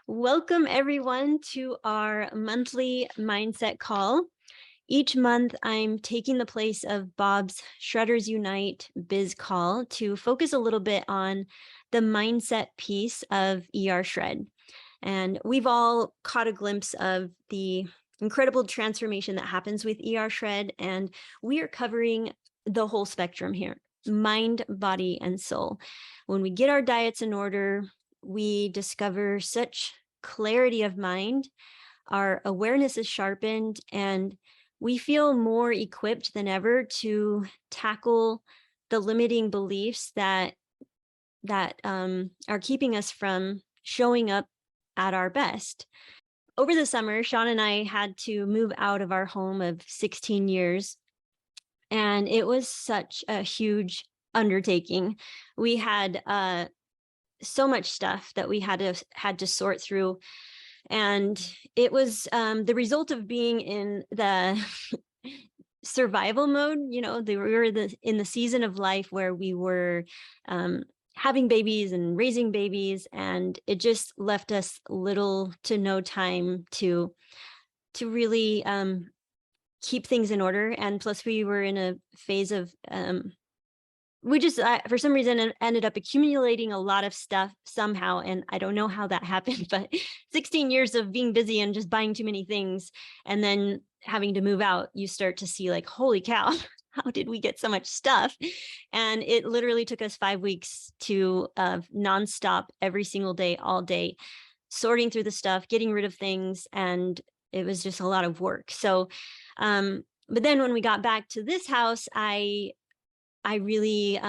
Welcome, everyone, to our monthly mindset call. Each month, I'm taking the place of Bob's Shredders Unite biz call to focus a little bit on the mindset piece of Shred. And we've all caught a glimpse of the incredible transformation that happens with Shred. And we are covering the whole spectrum here: mind, body, and soul. When we get our diets in order, we discover such clarity of mind, our awareness is sharpened, and we feel more equipped than ever to tackle the limiting beliefs that are keeping us from showing up at our best. Over the summer, Sean and I had to move out of our home of 16 years, and it was such a huge undertaking. We had so much stuff that we had to sort through, and it was the result of being in the survival mode. We were in the season of life where we were having babies and raising babies, and it just left us little to no time to really keep things in order. And plus, we were in a phase of we just for some reason ended up accumulating a lot of stuff somehow, and I don't know how that happened, but 16 years of being busy and just buying too many things and then having to move out, you start to see, like, holy cow, how did we get so much stuff? And it literally took us 5 weeks to nonstop, every single day, all day, sorting through the stuff, getting rid of things, and it was just a lot of work. So but then when we got back to this house, I really,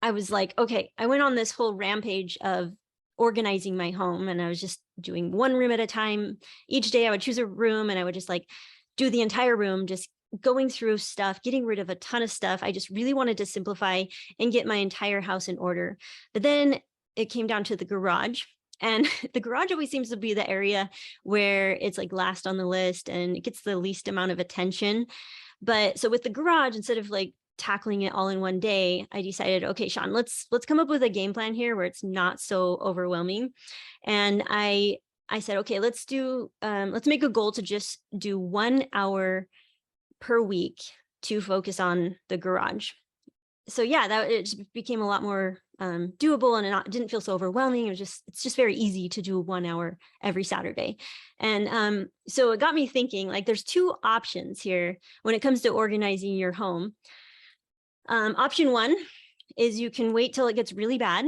I was like, okay, I went on this whole rampage of organizing my home, and I was just doing one room at a time. Each day I would choose a room and I would just like do the entire room, just going through stuff, getting rid of a ton of stuff. I just really wanted to simplify and get my entire house in order. But then it came down to the garage. And the garage always seems to be the area where it's like last on the list and it gets the least amount of attention. But so with the garage, instead of like tackling it all in one day, I decided, okay, Sean, let's come up with a game plan here where it's not so overwhelming. And I said, okay, let's make a goal to just do 1 hour per week to focus on the garage. So yeah, that it just became a lot more doable, and it didn't feel so overwhelming. It's just very easy to do 1 hour every Saturday. And so it got me thinking, like, there's two options here when it comes to organizing your home. Option one is you can wait till it gets really bad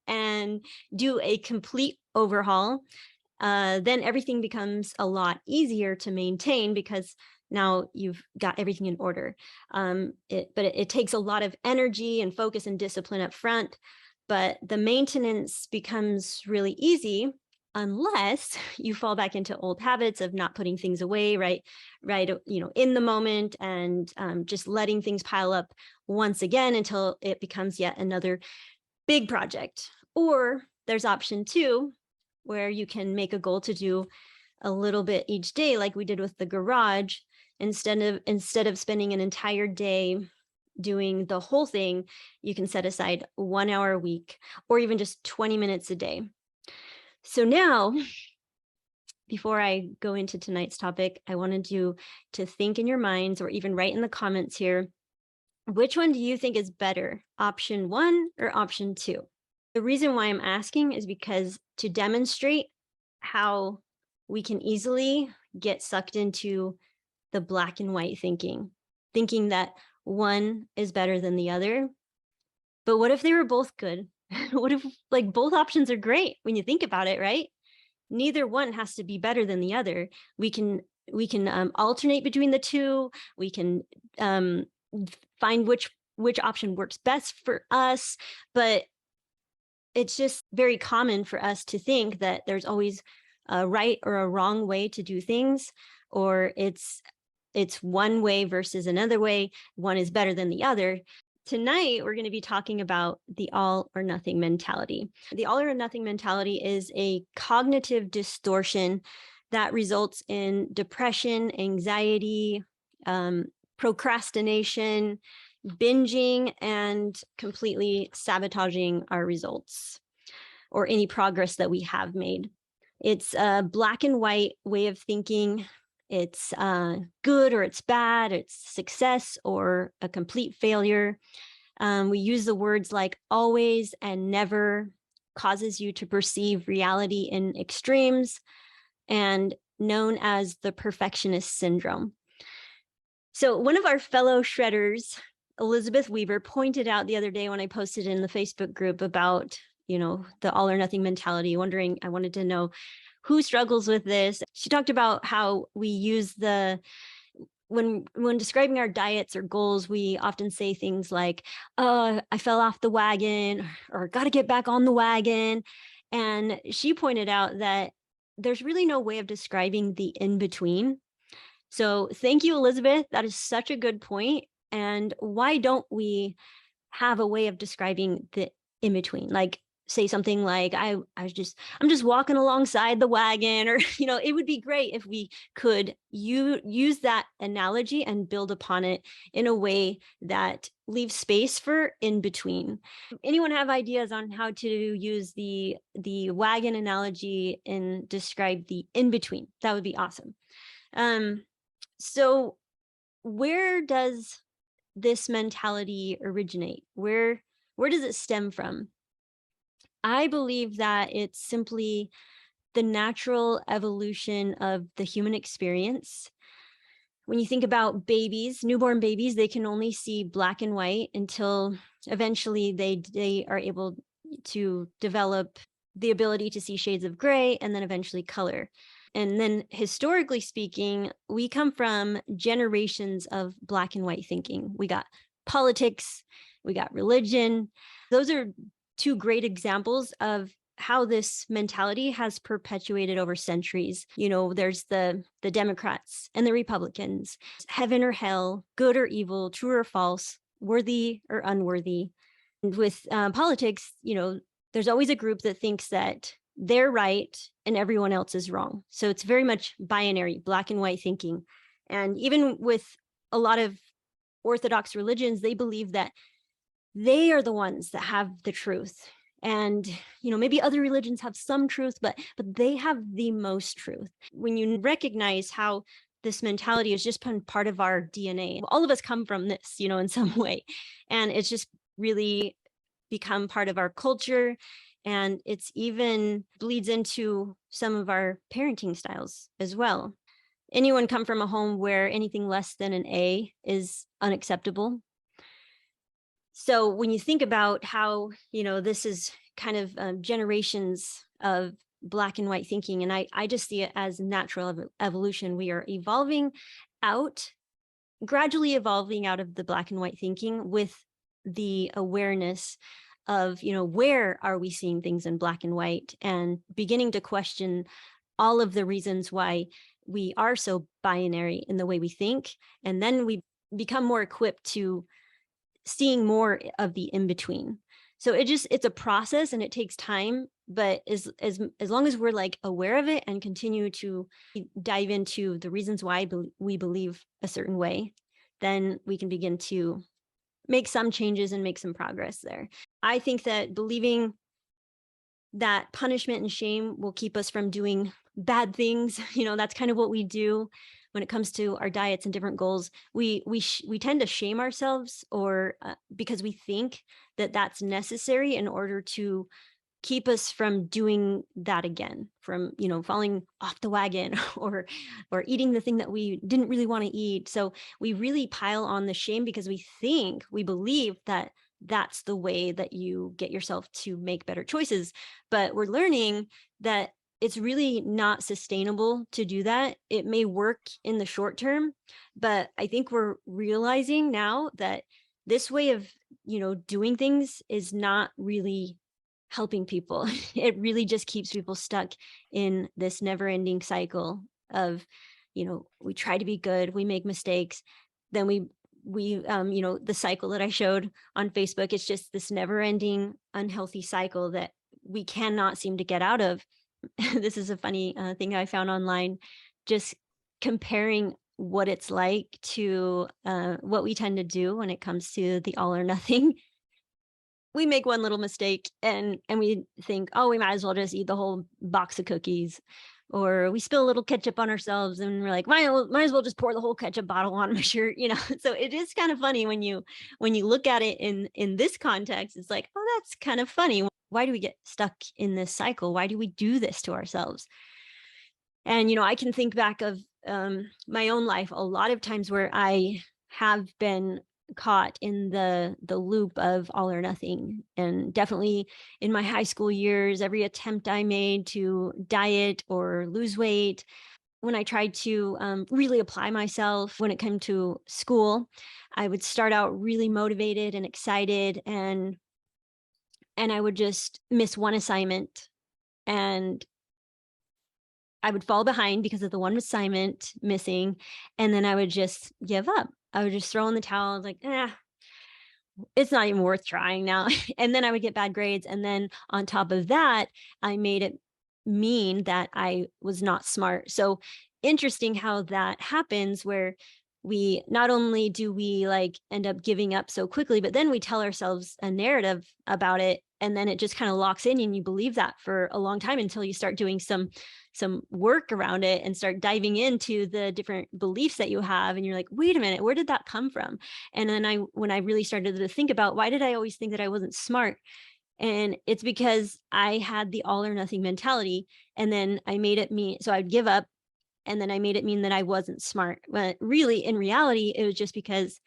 and do a complete overhaul. Then everything becomes a lot easier to maintain because now you've got everything in order. But it takes a lot of energy and focus and discipline up front, but the maintenance becomes really easy unless you fall back into old habits of not putting things away right, in the moment, and just letting things pile up once again until it becomes yet another big project. Or there's option two, where you can make a goal to do a little bit each day, like we did with the garage. Instead of spending an entire day doing the whole thing, you can set aside 1 hour a week, or even just 20 minutes a day. So now, before I go into tonight's topic, I wanted you to think in your minds, or even write in the comments here, which one do you think is better, option one or option two? The reason why I'm asking is because to demonstrate how we can easily get sucked into the black and white thinking that one is better than the other. But what if they were both good? What if, like, both options are great when you think about it, right? Neither one has to be better than the other. We can alternate between the two. We can find which option works best for us. But it's just very common for us to think that there's always a right or a wrong way to do things, or it's one way versus another way. One is better than the other. Tonight, we're going to be talking about the all or nothing mentality. The all or nothing mentality is a cognitive distortion that results in depression, anxiety, procrastination, binging, and completely sabotaging our results. or any progress that we have made. It's a black and white way of thinking. It's good or it's bad, it's success or a complete failure. We use the words like always and never, causes you to perceive reality in extremes, and known as the perfectionist syndrome. So one of our fellow shredders, Elizabeth Weaver, pointed out the other day when I posted in the Facebook group about, the all or nothing mentality, I wanted to know who struggles with this. She talked about how we use when describing our diets or goals, we often say things like, oh, I fell off the wagon, or got to get back on the wagon. And she pointed out that there's really no way of describing the in between. So thank you, Elizabeth. That is such a good point. And why don't we have a way of describing the in between? Like, say something like, I'm just walking alongside the wagon, or it would be great if we could use that analogy and build upon it in a way that leaves space for in between. Anyone have ideas on how to use the wagon analogy and describe the in between? That would be awesome. So where does this mentality originate? Where does it stem from? I believe that it's simply the natural evolution of the human experience. When you think about babies, newborn babies, they can only see black and white until eventually they are able to develop the ability to see shades of gray, and then eventually color. And then historically speaking, we come from generations of black and white thinking. We got politics, we got religion. Those are two great examples of how this mentality has perpetuated over centuries. There's the Democrats and the Republicans, heaven or hell, good or evil, true or false, worthy or unworthy. And with politics, there's always a group that thinks that they're right and everyone else is wrong. So it's very much binary, black and white thinking. And even with a lot of Orthodox religions, they believe that they are the ones that have the truth. And, maybe other religions have some truth, but they have the most truth. When you recognize how this mentality is just part of our DNA, all of us come from this, in some way. And it's just really become part of our culture. And it's even bleeds into some of our parenting styles as well. Anyone come from a home where anything less than an A is unacceptable? So when you think about how, this is kind of generations of black and white thinking, and I just see it as natural evolution. We are gradually evolving out of the black and white thinking with the awareness of, where are we seeing things in black and white, and beginning to question all of the reasons why we are so binary in the way we think. And then we become more equipped to seeing more of the in between. So it's a process and it takes time, but as long as we're like aware of it and continue to dive into the reasons why we believe a certain way, then we can begin to make some changes and make some progress there. I think that believing that punishment and shame will keep us from doing bad things, that's kind of what we do when it comes to our diets and different goals. We tend to shame ourselves, or because we think that that's necessary in order to keep us from doing that again, from falling off the wagon or eating the thing that we didn't really want to eat. So we really pile on the shame because we believe that that's the way that you get yourself to make better choices. But we're learning that it's really not sustainable to do that. It may work in the short term, but I think we're realizing now that this way of doing things is not really helping people. It really just keeps people stuck in this never-ending cycle of, we try to be good, we make mistakes, then we the cycle that I showed on Facebook, it's just this never-ending unhealthy cycle that we cannot seem to get out of. This is a funny thing I found online, just comparing what it's like to what we tend to do when it comes to the all or nothing. we make one little mistake and we think, oh, we might as well just eat the whole box of cookies, or we spill a little ketchup on ourselves and we're like, might as well just pour the whole ketchup bottle on my shirt, you know. So it is kind of funny when you look at it in this context. It's like, oh, that's kind of funny. Why do we get stuck in this cycle? Why do we do this to ourselves? And I can think back of my own life a lot of times where I have been caught in the loop of all or nothing. And definitely in my high school years, every attempt I made to diet or lose weight, when I tried to really apply myself when it came to school, I would start out really motivated and excited, and I would just miss one assignment, and I would fall behind because of the one assignment missing, and then I would just give up. I would just throw in the towel, like, it's not even worth trying now. And then I would get bad grades. And then on top of that, I made it mean that I was not smart. So interesting how that happens, where we not only do we like end up giving up so quickly, but then we tell ourselves a narrative about it. And then it just kind of locks in and you believe that for a long time until you start doing some work around it and start diving into the different beliefs that you have. And you're like, wait a minute, where did that come from? And then when I really started to think about, why did I always think that I wasn't smart? And it's because I had the all or nothing mentality. And then I made it mean, so I'd give up, and then I made it mean that I wasn't smart. But really, in reality, it was just because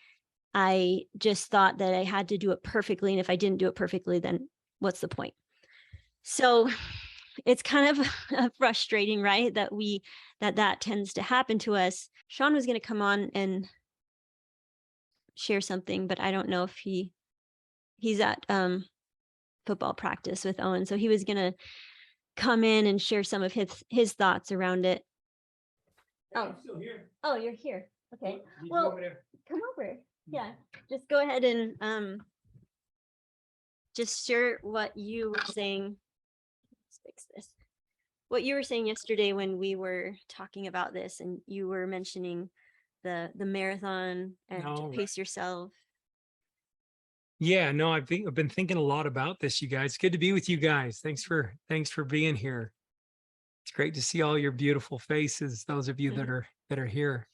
I just thought that I had to do it perfectly. And if I didn't do it perfectly, then what's the point? So it's kind of frustrating, right? That tends to happen to us. Sean was going to come on and share something, but I don't know if he's at football practice with Owen. So he was going to come in and share some of his thoughts around it. Oh, I'm still here. Oh, you're here. Okay. Well, come over. Yeah. Just go ahead and just share what you were saying. Let's fix this. What you were saying yesterday when we were talking about this, and you were mentioning the marathon and to pace yourself. Yeah, no, I've been thinking a lot about this, you guys. Good to be with you guys. Thanks for being here. It's great to see all your beautiful faces. Those of you that are here.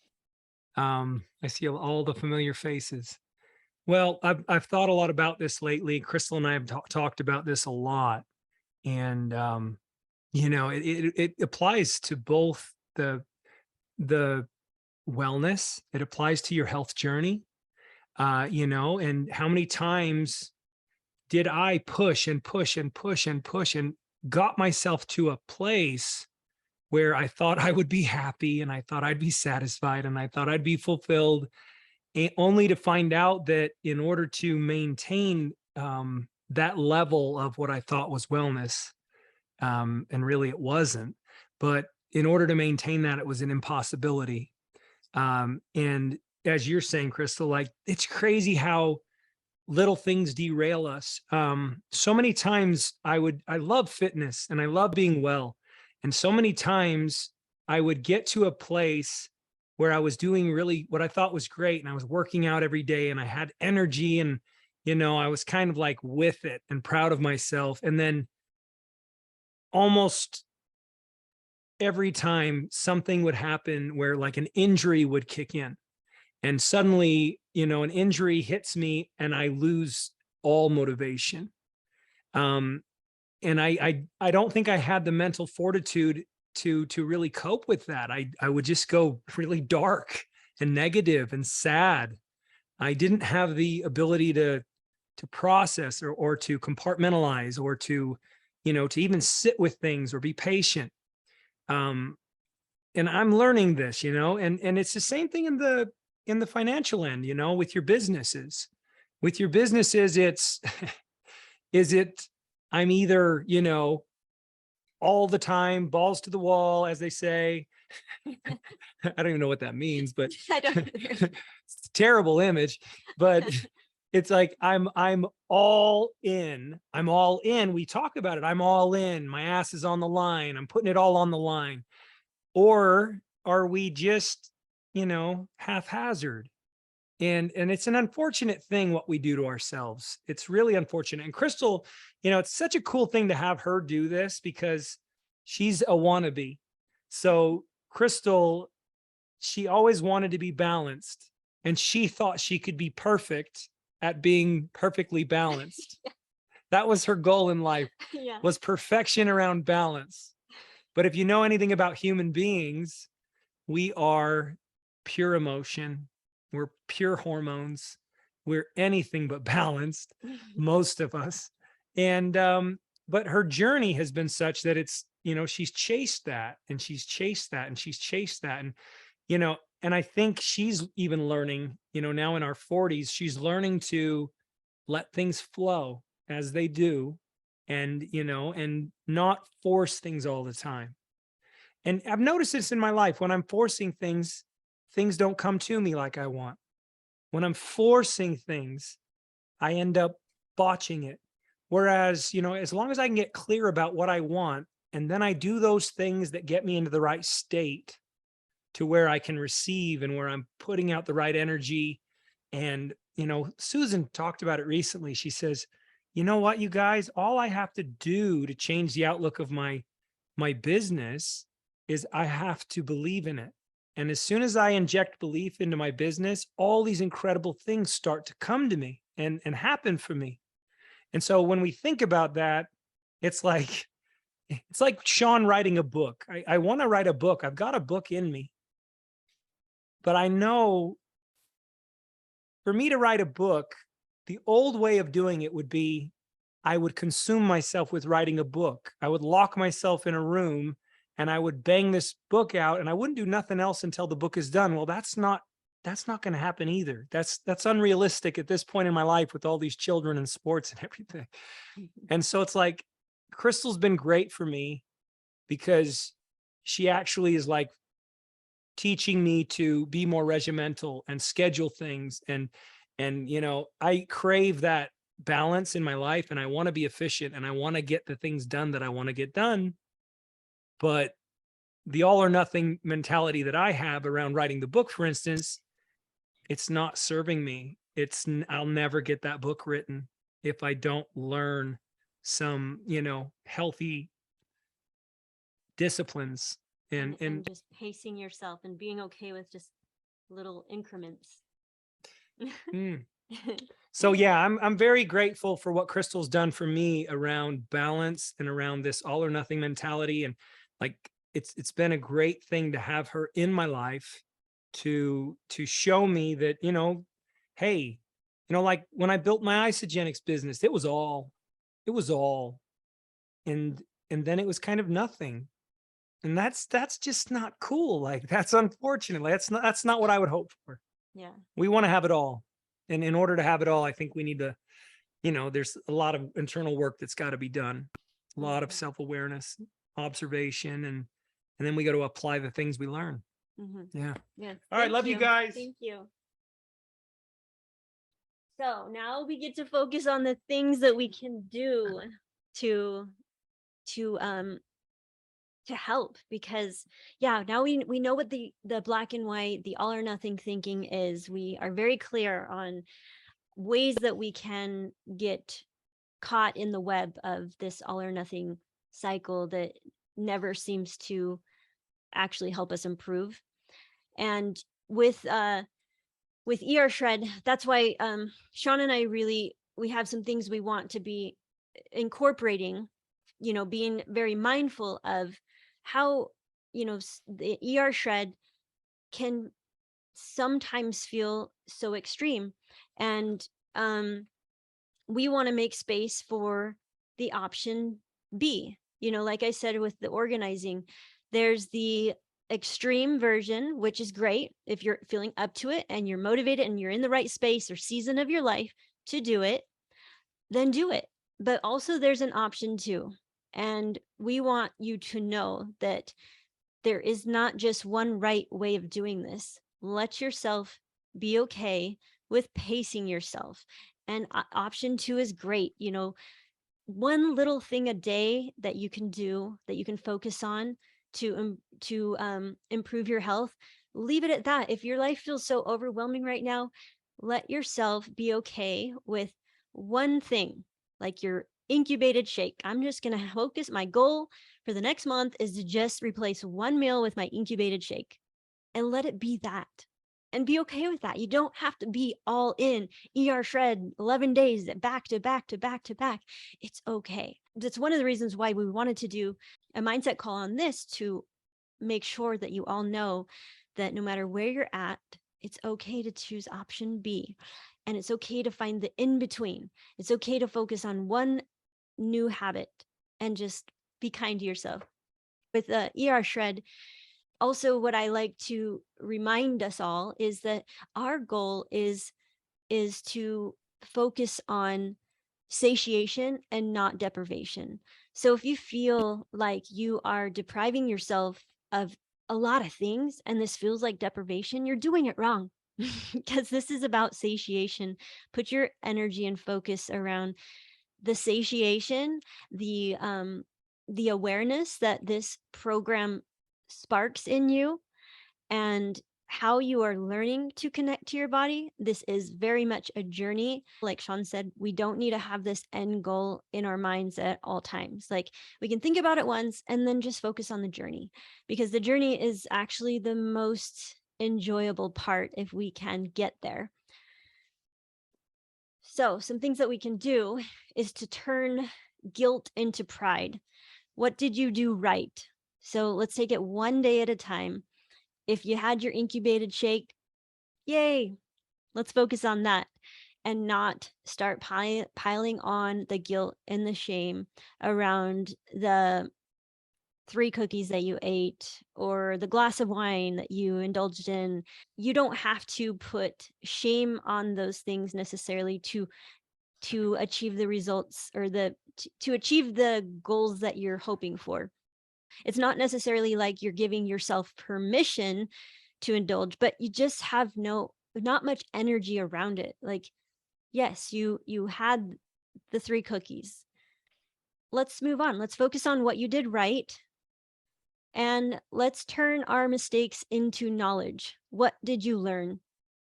I see all the familiar faces. Well, I've thought a lot about this lately. Crystal and I have talked about this a lot, and it applies to both the wellness. It applies to your health journey. And how many times did I push and push and push and push and got myself to a place where I thought I would be happy and I thought I'd be satisfied and I thought I'd be fulfilled, only to find out that in order to maintain that level of what I thought was wellness, and really it wasn't, but in order to maintain that, it was an impossibility. And as you're saying, Crystal, like, it's crazy how little things derail us. So many times I love fitness and I love being well. And so many times I would get to a place where I was doing really what I thought was great. And I was working out every day and I had energy and, I was kind of like with it and proud of myself. And then almost every time something would happen where like an injury would kick in, and suddenly, an injury hits me and I lose all motivation. And I don't think I had the mental fortitude to really cope with that. I would just go really dark and negative and sad. I didn't have the ability to process or to compartmentalize or to even sit with things or be patient. And I'm learning this, and it's the same thing in the financial end, with your businesses. With your businesses, I'm either, all the time, balls to the wall, as they say. I don't even know what that means, but I don't it's a terrible image, but it's like, I'm all in. I'm all in. We talk about it. I'm all in. My ass is on the line. I'm putting it all on the line. Or are we just, haphazard? And it's an unfortunate thing what we do to ourselves. It's really unfortunate. And Crystal, it's such a cool thing to have her do this because she's a wannabe. So Crystal, she always wanted to be balanced, and she thought she could be perfect at being perfectly balanced. That was her goal in life, Yeah. was perfection around balance. But if you know anything about human beings, we are pure emotion. We're pure hormones. We're anything but balanced, most of us. And but her journey has been such that it's, she's chased that and she's chased that and she's chased that. And I think she's even learning, now in our 40s, she's learning to let things flow as they do, and not force things all the time. And I've noticed this in my life. When I'm forcing things, things don't come to me like I want. When I'm forcing things, I end up botching it. Whereas, as long as I can get clear about what I want, and then I do those things that get me into the right state to where I can receive and where I'm putting out the right energy. And, Susan talked about it recently. She says, you know what, you guys, all I have to do to change the outlook of my business is I have to believe in it. And as soon as I inject belief into my business, all these incredible things start to come to me and happen for me. And so when we think about that, it's like Sean writing a book. I want to write a book. I've got a book in me. But I know for me to write a book, the old way of doing it would be I would consume myself with writing a book. I would lock myself in a room and I would bang this book out and I wouldn't do nothing else until the book is done. Well, that's not going to happen either. That's unrealistic at this point in my life with all these children and sports and everything. And so it's like Crystal's been great for me because she actually is like teaching me to be more regimental and schedule things. And I crave that balance in my life, and I want to be efficient and I want to get the things done that I want to get done. But the all or nothing mentality that I have around writing the book, for instance, it's not serving me. I'll never get that book written if I don't learn some, healthy disciplines And just pacing yourself and being okay with just little increments. mm. So yeah, I'm very grateful for what Crystal's done for me around balance and around this all or nothing mentality. And like it's been a great thing to have her in my life to show me that, hey, like when I built my isogenics business, it was all, and then it was kind of nothing. And that's just not cool. Like that's unfortunately, that's not what I would hope for. Yeah. We want to have it all. And in order to have it all, I think we need to, there's a lot of internal work that's got to be done, a lot of self-awareness, observation, and then we got to apply the things we learn. Yeah. Yeah. All right. Love you guys. Thank you. So now we get to focus on the things that we can do to help, because now we know what the black and white, the all or nothing thinking is. We are very clear on ways that we can get caught in the web of this all or nothing cycle that never seems to actually help us improve. And with ER Shred, that's why Sean and I we have some things we want to be incorporating, being very mindful of how, the ER Shred can sometimes feel so extreme. And we want to make space for the option B. Like I said, with the organizing, there's the extreme version, which is great if you're feeling up to it and you're motivated and you're in the right space or season of your life to do it, then do it. But also there's an option 2. And we want you to know that there is not just one right way of doing this. Let yourself be okay with pacing yourself. And option 2 is great. One little thing a day that you can do, that you can focus on to improve your health, leave it at that. If your life feels so overwhelming right now, let yourself be okay with one thing, like your incubated shake. I'm just going to focus. My goal for the next month is to just replace one meal with my incubated shake, and let it be that. And be okay with that. You don't have to be all in shred 11 days back to back to back to back. It's okay. That's one of the reasons why we wanted to do a mindset call on this, to make sure that you all know that no matter where you're at, it's okay to choose option B. And it's okay to find the in between. It's okay to focus on one new habit and just be kind to yourself. With the shred, also what I like to remind us all is that our goal is to focus on satiation and not deprivation. So if you feel like you are depriving yourself of a lot of things and this feels like deprivation, you're doing it wrong. Because this is about satiation. Put your energy and focus around the satiation, the awareness that this program sparks in you, and how you are learning to connect to your body. This is very much a journey. Like Sean said, we don't need to have this end goal in our minds at all times. Like, we can think about it once and then just focus on the journey, because the journey is actually the most enjoyable part if we can get there. So, some things that we can do is to turn guilt into pride. What did you do right? So, let's take it one day at a time. If you had your incubated shake, yay, let's focus on that and not start piling on the guilt and the shame around the 3 cookies that you ate or the glass of wine that you indulged in. You don't have to put shame on those things necessarily to achieve the results, or to achieve the goals that you're hoping for. It's not necessarily like you're giving yourself permission to indulge, but you just have not much energy around it. Like, yes, you had the 3 cookies. Let's move on. Let's focus on what you did right. And let's turn our mistakes into knowledge. What did you learn?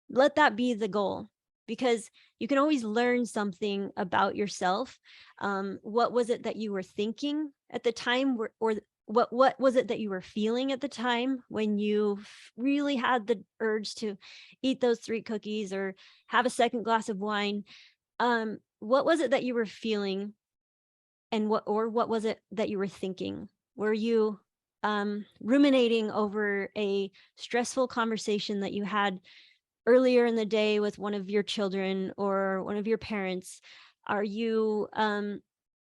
Let that be the goal, because you can always learn something about yourself. What was it that you were thinking at the time, or what was it that you were feeling at the time when you really had the urge to eat those 3 cookies or have a second glass of wine? What was it that you were feeling, and what was it that you were thinking? Were you ruminating over a stressful conversation that you had earlier in the day with one of your children or one of your parents? Are you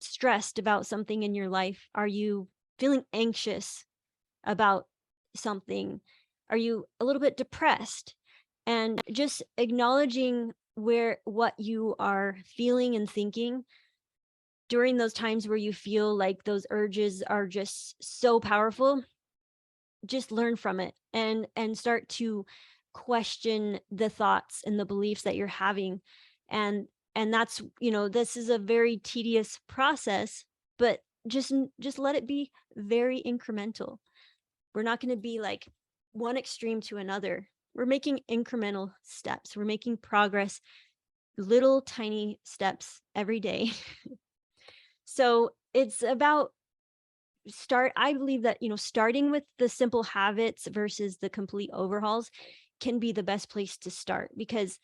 stressed about something in your life? Are you feeling anxious about something? Are you a little bit depressed? And just acknowledging what you are feeling and thinking during those times where you feel like those urges are just so powerful. Just learn from it and start to question the thoughts and the beliefs that you're having. And that's, this is a very tedious process, but just let it be very incremental. We're not going to be like one extreme to another. We're making incremental steps. We're making progress, little tiny steps every day. So it's about I believe that, starting with the simple habits versus the complete overhauls can be the best place to start, because,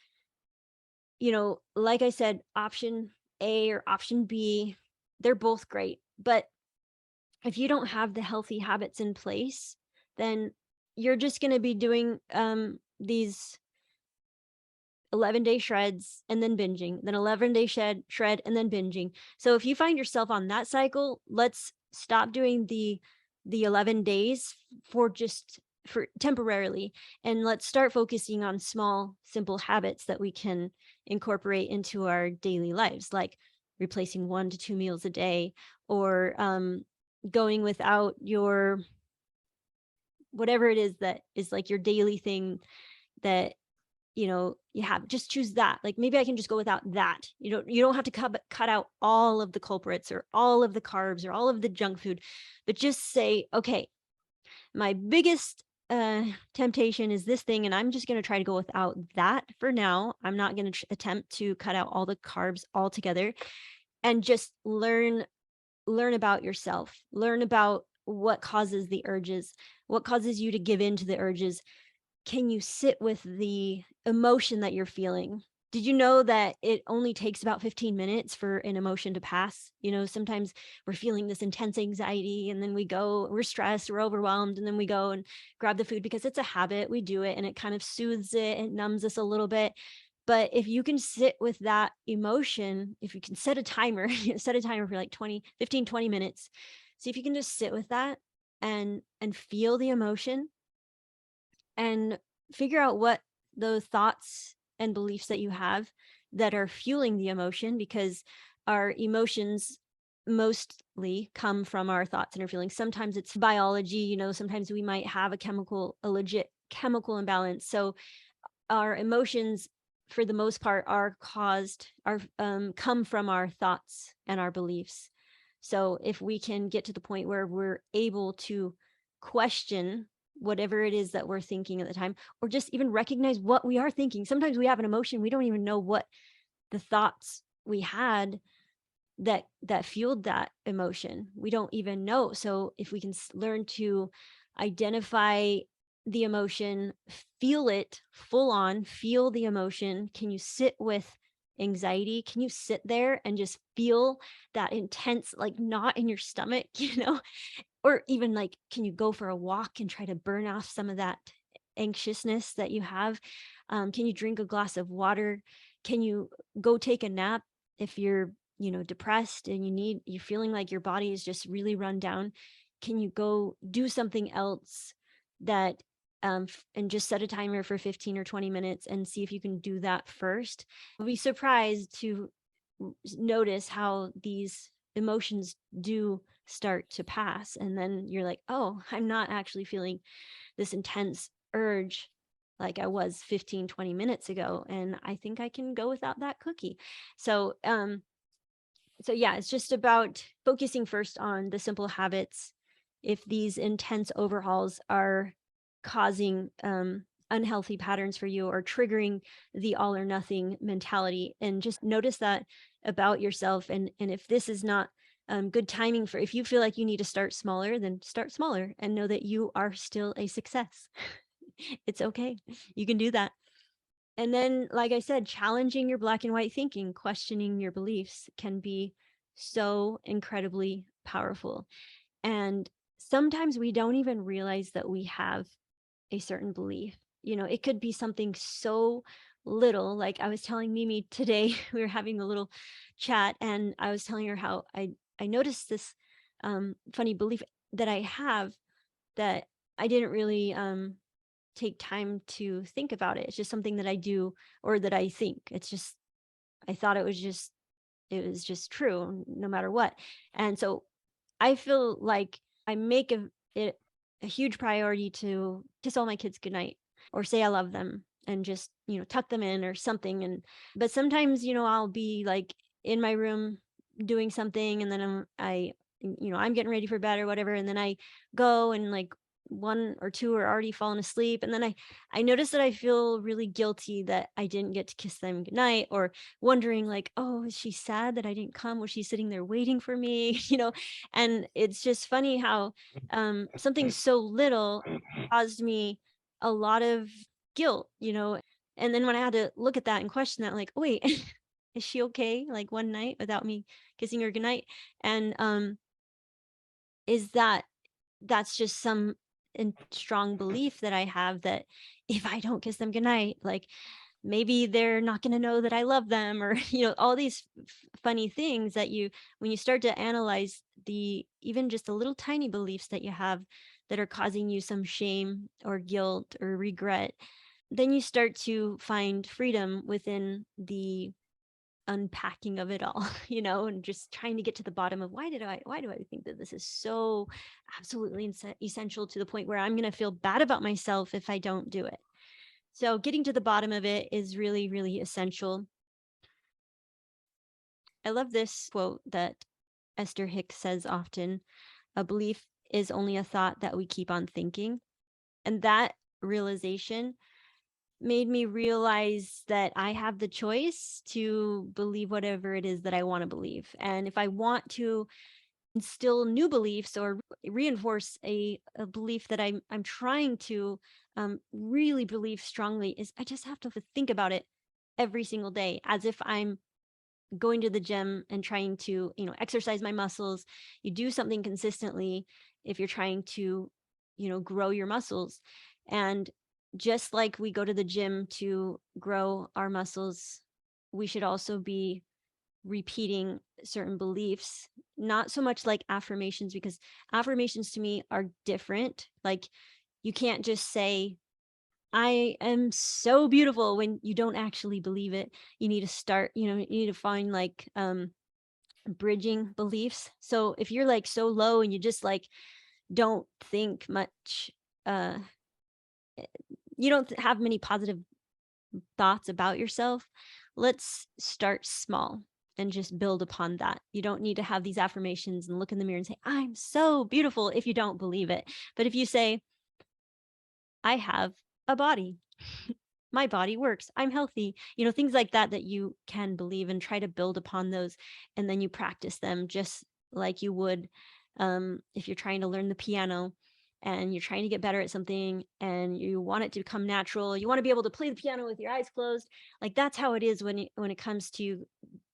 like I said, option A or option B, they're both great. But if you don't have the healthy habits in place, then you're just going to be doing these 11-day shreds and then binging, then 11-day shred and then binging. So if you find yourself on that cycle, let's stop doing the 11 days for temporarily, and let's start focusing on small, simple habits that we can incorporate into our daily lives, like replacing 1 to 2 meals a day, or going without your whatever it is that is like your daily thing that you have. Just choose that. Like, maybe I can just go without that. You don't have to cut out all of the culprits or all of the carbs or all of the junk food, but just say, okay, my biggest temptation is this thing, and I'm just going to try to go without that for now. I'm not going to attempt to cut out all the carbs altogether, and just learn about yourself, learn about what causes the urges, what causes you to give in to the urges. Can you sit with the emotion that you're feeling? Did you know that it only takes about 15 minutes for an emotion to pass? Sometimes we're feeling this intense anxiety, and then we're stressed, we're overwhelmed, and then we go and grab the food because it's a habit. We do it and it kind of soothes it, it numbs us a little bit. But if you can sit with that emotion, if you can set a timer, set a timer for like 20 minutes. See if you can just sit with that and feel the emotion and figure out what those thoughts and beliefs that you have that are fueling the emotion, because our emotions mostly come from our thoughts and our feelings. Sometimes it's biology, sometimes we might have a legit chemical imbalance. So our emotions, for the most part, come from our thoughts and our beliefs. So if we can get to the point where we're able to question whatever it is that we're thinking at the time, or just even recognize what we are thinking. Sometimes we have an emotion, we don't even know what the thoughts we had that fueled that emotion. We don't even know. So if we can learn to identify the emotion, feel it full on, feel the emotion. Can you sit with anxiety? Can you sit there and just feel that intense, like, knot in your stomach, or even, like, can you go for a walk and try to burn off some of that anxiousness that you have? Can you drink a glass of water? Can you go take a nap if you're depressed and you're feeling like your body is just really run down? Can you go do something else that and just set a timer for 15 or 20 minutes and see if you can do that first? You'll be surprised to notice how these emotions do start to pass, and then you're like, oh, I'm not actually feeling this intense urge like I was 15, 20 minutes ago, and I think I can go without that cookie. So yeah, it's just about focusing first on the simple habits. If these intense overhauls are causing unhealthy patterns for you, or triggering the all or nothing mentality, and just notice that about yourself. And if this is not good timing, for if you feel like you need to start smaller, then start smaller and know that you are still a success. It's okay. You can do that. And then, like I said, challenging your black and white thinking, questioning your beliefs can be so incredibly powerful. And sometimes we don't even realize that we have a certain belief. It could be something so little. Like, I was telling Mimi today, we were having a little chat, and I was telling her how I noticed this funny belief that I have, that I didn't really take time to think about it. It's just something that I do, or that I think. It's just, I thought it was just true no matter what. And so I feel like I make it a huge priority to kiss all my kids goodnight, or say I love them, and just, tuck them in or something. But sometimes, I'll be like in my room doing something, and then I'm getting ready for bed or whatever. And then I go, and like one or two are already fallen asleep. And then I notice that I feel really guilty that I didn't get to kiss them goodnight, or wondering like, oh, is she sad that I didn't come? Was she sitting there waiting for me? And it's just funny how something so little caused me a lot of guilt. And then when I had to look at that and question that, like, oh, wait, is she okay? Like, one night without me kissing her goodnight? And is that's just some strong belief that I have, that if I don't kiss them goodnight, like, maybe they're not going to know that I love them, or all these funny things that when you start to analyze even just the little tiny beliefs that you have that are causing you some shame or guilt or regret, then you start to find freedom within the unpacking of it all, and just trying to get to the bottom of why do I think that this is so absolutely essential, to the point where I'm going to feel bad about myself if I don't do it. So getting to the bottom of it is really, really essential. I love this quote that Esther Hicks says often: a belief is only a thought that we keep on thinking. And that realization made me realize that I have the choice to believe whatever it is that I want to believe. And if I want to instill new beliefs or reinforce a belief that I'm trying to really believe strongly, is I just have to think about it every single day as if I'm going to the gym and trying to, exercise my muscles. You do something consistently if you're trying to, grow your muscles. And just like we go to the gym to grow our muscles, we should also be repeating certain beliefs, not so much like affirmations, because affirmations to me are different. Like, you can't just say, I am so beautiful, when you don't actually believe it. You need to start, you need to find like bridging beliefs. So if you're like so low and you just like don't think much, uh you don't have many positive thoughts about yourself, let's start small and just build upon that. You don't need to have these affirmations and look in the mirror and say, I'm so beautiful, if you don't believe it. But if you say, I have a body, my body works, I'm healthy, things like that, that you can believe, and try to build upon those. And then you practice them just like you would if you're trying to learn the piano and you're trying to get better at something and you want it to become natural. You want to be able to play the piano with your eyes closed. Like, that's how it is when it comes to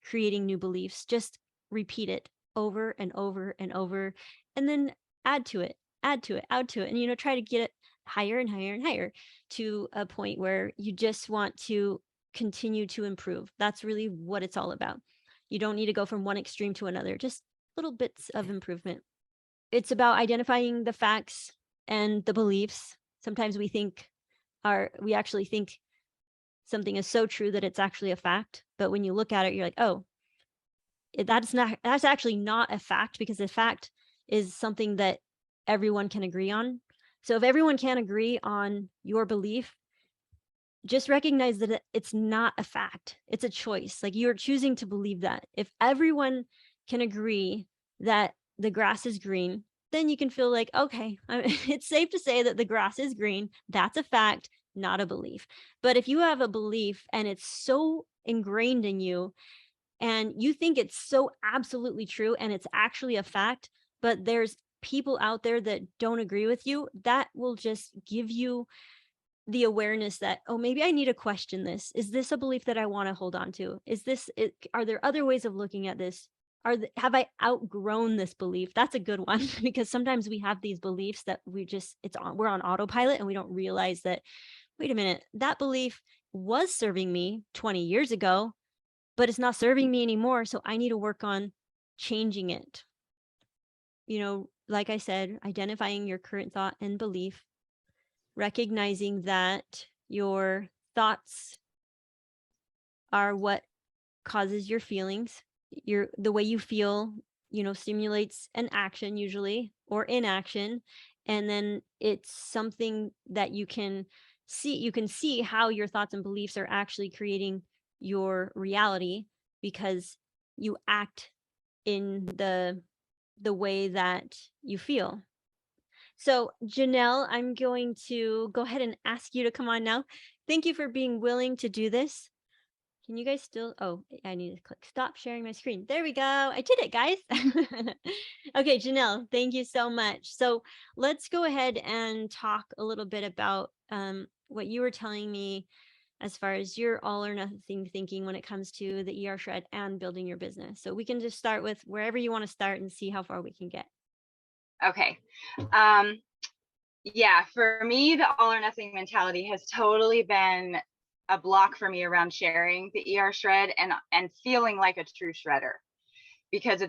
creating new beliefs. Just repeat it over and over and over, and then add to it, add to it, add to it, and try to get it higher and higher and higher, to a point where you just want to continue to improve. That's really what it's all about. You don't need to go from one extreme to another, just little bits of improvement. It's about identifying the facts and the beliefs. Sometimes we actually think something is so true that it's actually a fact. But when you look at it, you're like, oh, that's actually not a fact, because the fact is something that everyone can agree on. So if everyone can agree on your belief, just recognize that it's not a fact. It's a choice. Like, you're choosing to believe that. If everyone can agree that the grass is green, then you can feel like, okay, it's safe to say that the grass is green. That's a fact, not a belief. But if you have a belief and it's so ingrained in you, and you think it's so absolutely true and it's actually a fact, but there's people out there that don't agree with you, that will just give you the awareness that, oh, maybe I need to question this. Is this a belief that I want to hold on to? Are there other ways of looking at this? Have I outgrown this belief? That's a good one, because sometimes we have these beliefs that we're on autopilot, and we don't realize that, wait a minute, that belief was serving me 20 years ago, but it's not serving me anymore. So I need to work on changing it. Like I said, identifying your current thought and belief, recognizing that your thoughts are what causes your feelings. The way you feel, stimulates an action usually, or inaction. And then it's something that you can see how your thoughts and beliefs are actually creating your reality, because you act in the way that you feel. So, Janelle, I'm going to go ahead and ask you to come on now. Thank you for being willing to do this. Can you guys still? Oh, I need to click stop sharing my screen. There we go. I did it, guys. Okay, Janelle, thank you so much. So let's go ahead and talk a little bit about what you were telling me as far as your all or nothing thinking when it comes to the ER shred and building your business. So we can just start with wherever you want to start and see how far we can get. Okay. Yeah, for me, the all or nothing mentality has totally been a block for me around sharing the ER shred and feeling like a true shredder. Because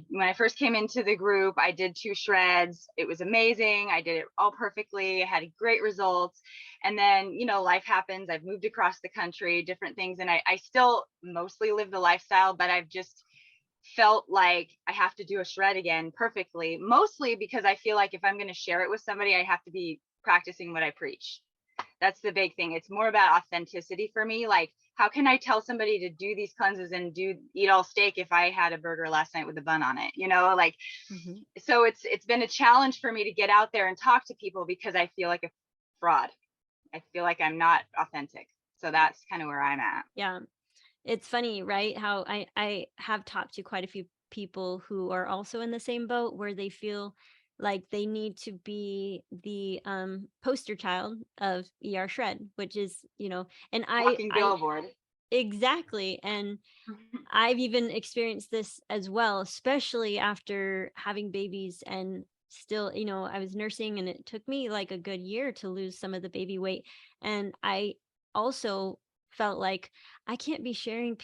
when I first came into the group, I did 2 shreds. It was amazing. I did it all perfectly. I had great results. And then, life happens. I've moved across the country, different things. And I still mostly live the lifestyle, but I've just felt like I have to do a shred again perfectly, mostly because I feel like if I'm going to share it with somebody, I have to be practicing what I preach. That's the big thing. It's more about authenticity for me. Like, how can I tell somebody to do these cleanses and eat all steak if I had a burger last night with a bun on it? So it's been a challenge for me to get out there and talk to people, because I feel like fraud. I feel like I'm not authentic. So that's kind of where I'm at. Yeah. It's funny, right? How I have talked to quite a few people who are also in the same boat where they feel like they need to be the poster child of ER shred, which is, and Walking I billboard. exactly. And I've even experienced this as well, especially after having babies and still, I was nursing and it took me like a good year to lose some of the baby weight. And I also felt like I can't be sharing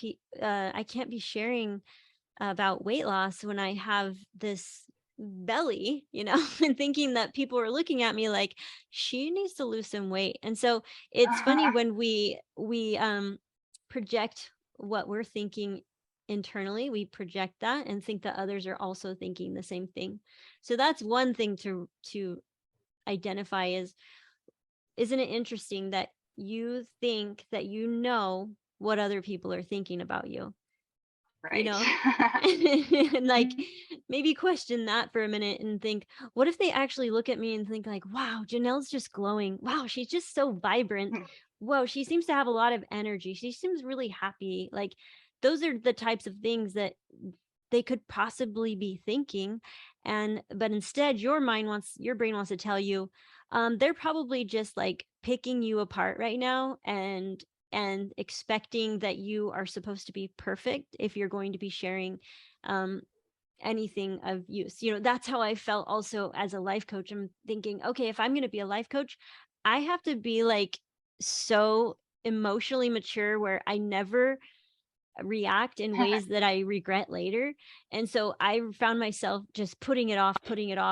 about weight loss when I have this belly, and thinking that people are looking at me like she needs to lose some weight. And so it's funny when we project what we're thinking internally, we project that and think that others are also thinking the same thing. So that's one thing to identify is, isn't it interesting that you think that what other people are thinking about you? Right. And like maybe question that for a minute and think, what if they actually look at me and think like, wow, Janelle's just glowing, wow, she's just so vibrant, whoa, she seems to have a lot of energy, she seems really happy. Like those are the types of things that they could possibly be thinking. But instead your brain wants to tell you, they're probably just like picking you apart right now and expecting that you are supposed to be perfect if you're going to be sharing anything of use. That's how I felt also as a life coach. I'm thinking, okay, if I'm going to be a life coach, I have to be like so emotionally mature where I never react in ways that I regret later. And so I found myself just putting it off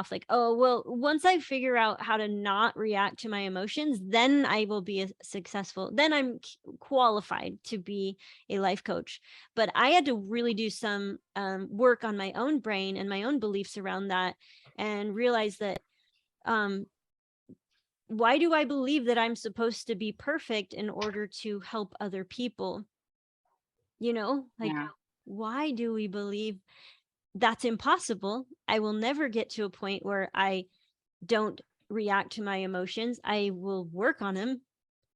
like, oh, well, once I figure out how to not react to my emotions, then I will be successful. Then I'm qualified to be a life coach. But I had to really do some work on my own brain and my own beliefs around that and realize that why do I believe that I'm supposed to be perfect in order to help other people? Like, Yeah. why do we believe that's impossible? I will never get to a point where I don't react to my emotions. I will work on them.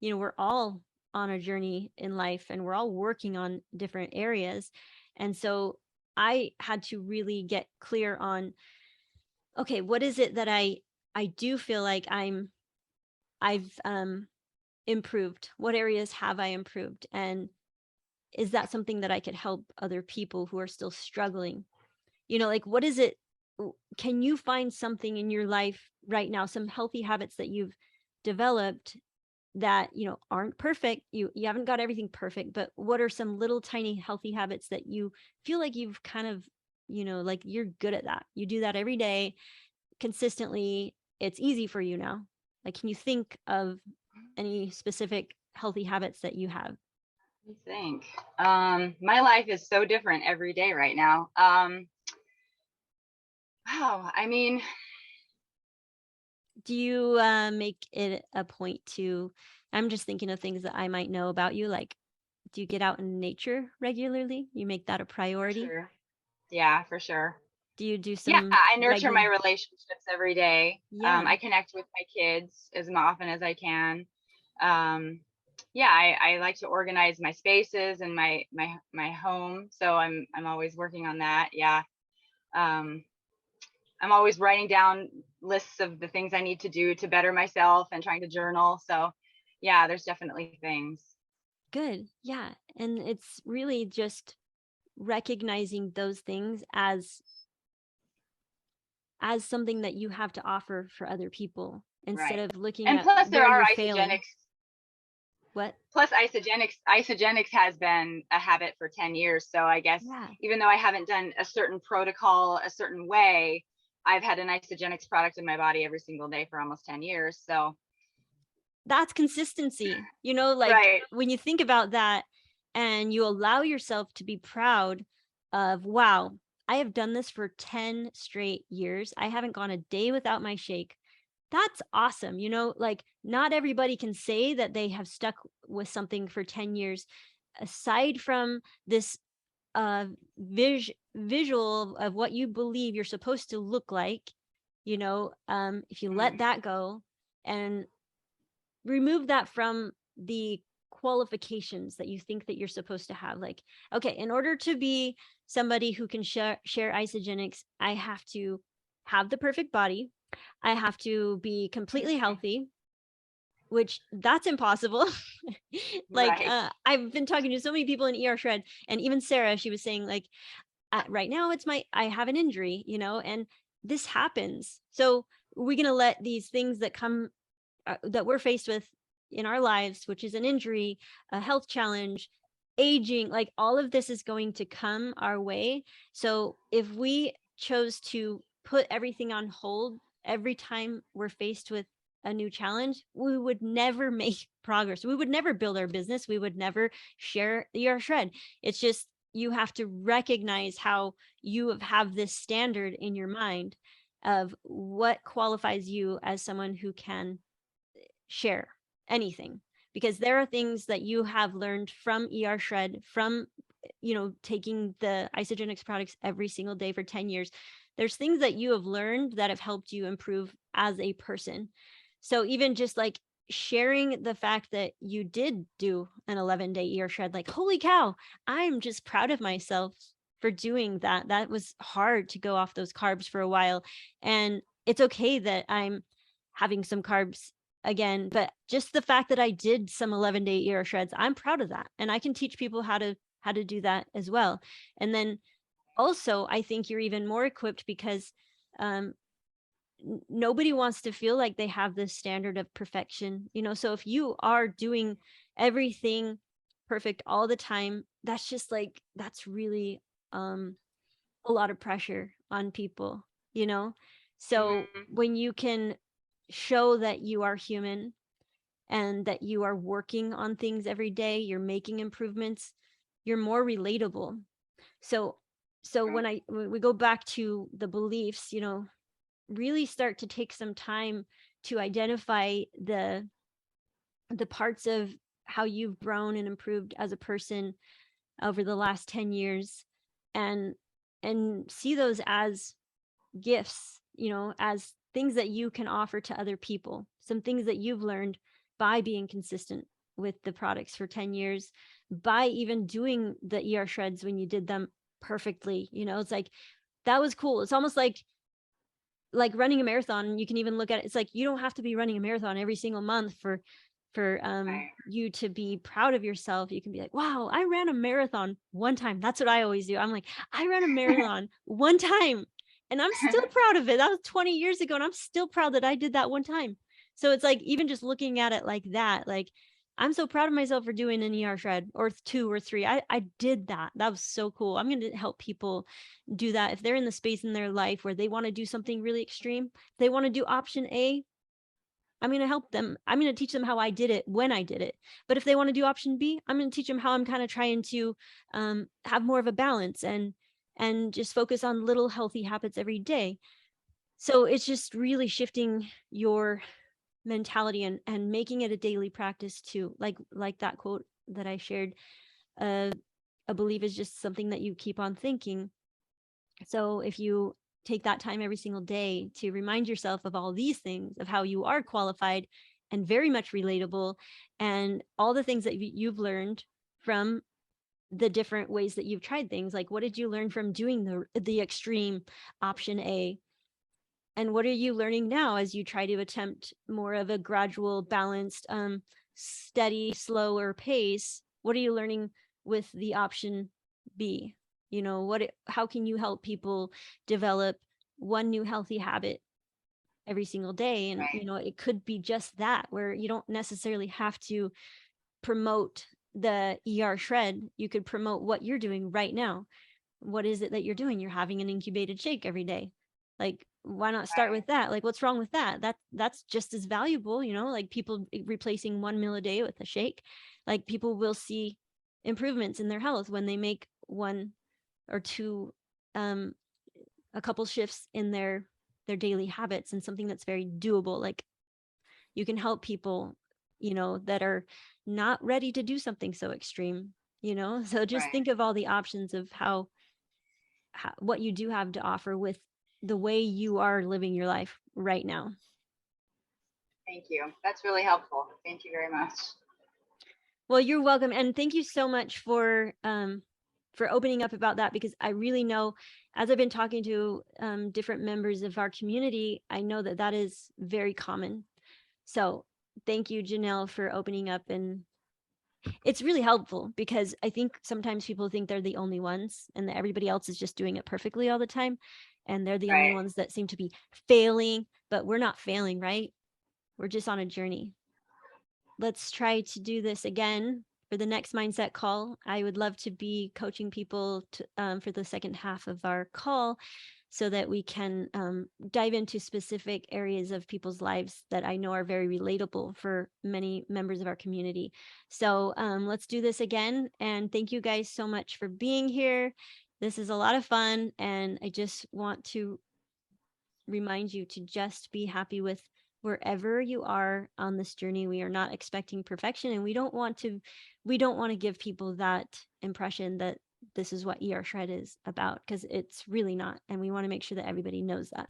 We're all on a journey in life and we're all working on different areas. And so I had to really get clear on, okay, what is it that I do feel like I've improved? What areas have I improved? And is that something that I could help other people who are still struggling? Like, what is it? Can you find something in your life right now, some healthy habits that you've developed that, aren't perfect? You haven't got everything perfect, but what are some little tiny healthy habits that you feel like you've kind of, like you're good at that? You do that every day consistently. It's easy for you now. Like, can you think of any specific healthy habits that you have? I think my life is so different every day right now. Wow, I mean, Do you make it a point to, I'm just thinking of things that I might know about you, like, do you get out in nature regularly? You make that a for priority? sure. Yeah, for sure. Do you do Yeah, some I nurture my regular? relationships every day. Yeah, I connect with my kids as often as I can. Yeah, I like to organize my spaces and my home. So I'm always working on that. Yeah. Um, I'm always writing down lists of the things I need to do to better myself and trying to journal. So yeah, there's definitely things. good. Yeah. And it's really just recognizing those things as something that you have to offer for other people instead Right. of looking And at plus there where are you're failing. isogenics. What? Plus isogenics has been a habit for 10 years. So I guess Yeah. even though I haven't done a certain protocol a certain way, I've had an isogenics product in my body every single day for almost 10 years. So That's consistency. Like right. when you think about that and you allow yourself to be proud of, wow, I have done this for 10 straight years. I haven't gone a day without my shake. That's awesome. Like not everybody can say that they have stuck with something for 10 years. Aside from this visual of what you believe you're supposed to look like, if you let that go and remove that from the qualifications that you think that you're supposed to have. Like, okay, in order to be somebody who can share isogenics, I have to have the perfect body. I have to be completely healthy, which that's impossible. Like, Right. I've been talking to so many people in ER Shred, and even Sarah, she was saying like, right now I have an injury, you know, and this happens. So we're going to let these things that come, that we're faced with in our lives, which is an injury, a health challenge, aging, like all of this is going to come our way. So if we chose to put everything on hold every time we're faced with a new challenge, we would never make progress. We would never build our business. We would never share your shred. It's just, you have to recognize how you have this standard in your mind of what qualifies you as someone who can share anything, because there are things that you have learned from ER Shred, from, you know, taking the isogenics products every single day for 10 years. There's things that you have learned that have helped you improve as a person. So even just like sharing the fact that you did do an 11-day ER Shred, like, holy cow, I'm just proud of myself for doing that. That was hard to go off those carbs for a while. And it's okay that I'm having some carbs again, but just the fact that I did some 11-day ER shreds, I'm proud of that. And I can teach people how to do that as well. And then also, I think you're even more equipped because nobody wants to feel like they have this standard of perfection, you know. So if you are doing everything perfect all the time, that's just like, that's really a lot of pressure on people, you know. So Mhm. when you can show that you are human and that you are working on things every day, you're making improvements, you're more relatable. So Right. when we go back to the beliefs, you know, really start to take some time to identify the parts of how you've grown and improved as a person over the last 10 years, and see those as gifts, you know, as things that you can offer to other people, some things that you've learned by being consistent with the products for 10 years, by even doing the ER shreds when you did them perfectly. You know, it's like, that was cool. It's almost like running a marathon. You can even look at it, it's like, you don't have to be running a marathon every single month for Right. you to be proud of yourself. You can be like, wow, I ran a marathon one time. That's what I always do. I'm like, I ran a marathon one time and I'm still proud of it. That was 20 years ago and I'm still proud that I did that one time. So it's like, even just looking at it like that, like, I'm so proud of myself for doing an ER shred or 2 or 3. I did that. That was so cool. I'm going to help people do that. If they're in the space in their life where they want to do something really extreme, they want to do option A, I'm going to help them. I'm going to teach them how I did it when I did it. But if they want to do option B, I'm going to teach them how I'm kind of trying to have more of a balance and just focus on little healthy habits every day. So it's just really shifting your mentality and making it a daily practice too. Like that quote that I shared, a belief is just something that you keep on thinking. So if you take that time every single day to remind yourself of all these things, of how you are qualified and very much relatable, and all the things that you've learned from the different ways that you've tried things, like what did you learn from doing the extreme option A? And what are you learning now as you try to attempt more of a gradual, balanced, steady, slower pace? What are you learning with the option B? You know, how can you help people develop one new healthy habit every single day? And, you Right. know, it could be just that, where you don't necessarily have to promote the ER shred. You could promote what you're doing right now. What is it that you're doing? You're having an incubated shake every day. Like, why not start Right. with that? Like, what's wrong with that? That's just as valuable, you know, like people replacing 1 meal a day with a shake. Like, people will see improvements in their health when they make 1 or 2 a couple shifts in their daily habits, and something that's very doable. Like, you can help people, you know, that are not ready to do something so extreme, you know. So just Right. think of all the options of how what you do have to offer with the way you are living your life right now. Thank you. That's really helpful. Thank you very much. Well, you're welcome. And thank you so much for opening up about that, because I really know, as I've been talking to different members of our community, I know that that is very common. So thank you, Janelle, for opening up. And it's really helpful, because I think sometimes people think they're the only ones and that everybody else is just doing it perfectly all the time. And they're the only Right. ones that seem to be failing, but we're not failing, right? We're just on a journey. Let's try to do this again for the next mindset call. I would love to be coaching people to, for the second half of our call, so that we can dive into specific areas of people's lives that I know are very relatable for many members of our community. So let's do this again. And thank you guys so much for being here. This is a lot of fun. And I just want to remind you to just be happy with wherever you are on this journey. We are not expecting perfection, and we don't want to give people that impression that this is what ER Shred is about, because it's really not. And we want to make sure that everybody knows that.